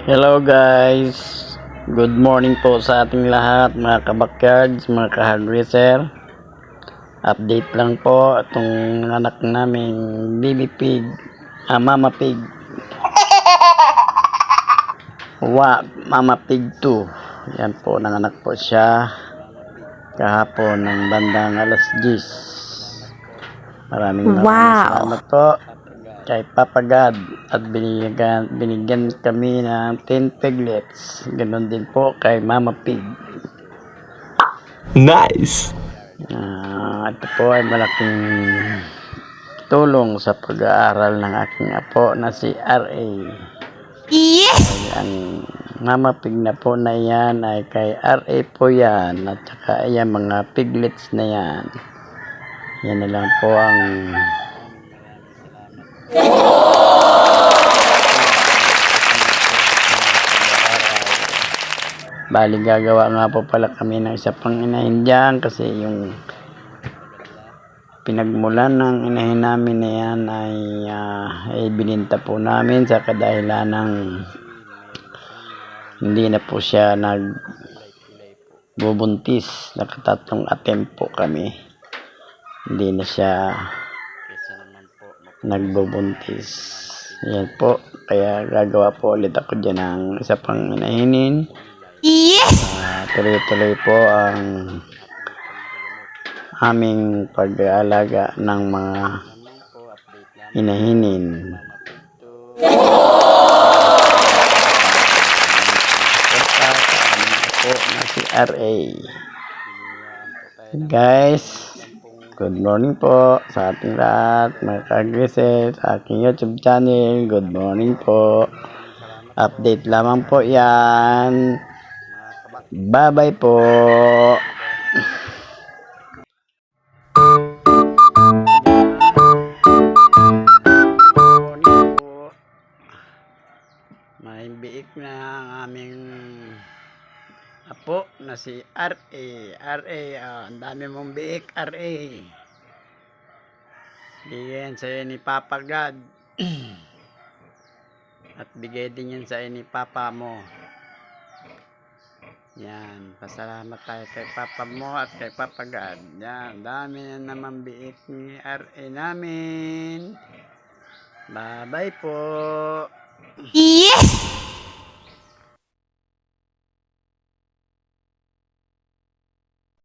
Hello guys, good morning po sa ating lahat mga kabackyards, mga ka-hardware. Update lang po itong anak naming baby pig, mama pig, mama pig 2. Yan po, nanganak po siya kahapon ng bandang alas 10. Maraming salamat po kay Papa God at binigyan kami ng 10 piglets. Ganon din po kay Mama Pig. Nice! Ito po ay malaking tulong sa pag-aaral ng aking apo na si R.A. Yes! Ang Mama Pig na po na yan ay kay R.A. po yan, at saka ayan mga piglets na yan. Yan na lang po ang bali gagawa nga po pala kami ng isa pang inahin dyan, kasi yung pinagmulan ng inahin namin na yan ay bininta po namin sa kadahilan ng hindi na po siya nagbubuntis. Nakatatlong attempt po kami, hindi na siya nagbubuntis. Yan po, kaya gagawa po ulit ako dyan ng isa pang inahinin. Yes! Tuloy-tuloy po ang aming pag-aalaga ng mga inahinin. Po na si R.A. Guys, good morning po sa ating lahat, mga ka-aggressive, sa aking YouTube channel. Good morning po. Update lamang po yan. Bye-bye po. May biik na ang aming apo na si R.A. R.A. Ang dami mong biik, R.A. Bigyan sa'yo ni Papa God. At bigay din yan sa'yo ni Papa mo. Yan, pasalamat tayo kay Papa mo at kay Papa God. Yan, dami na naman biik ni R.A. namin. Bye-bye po. Yes!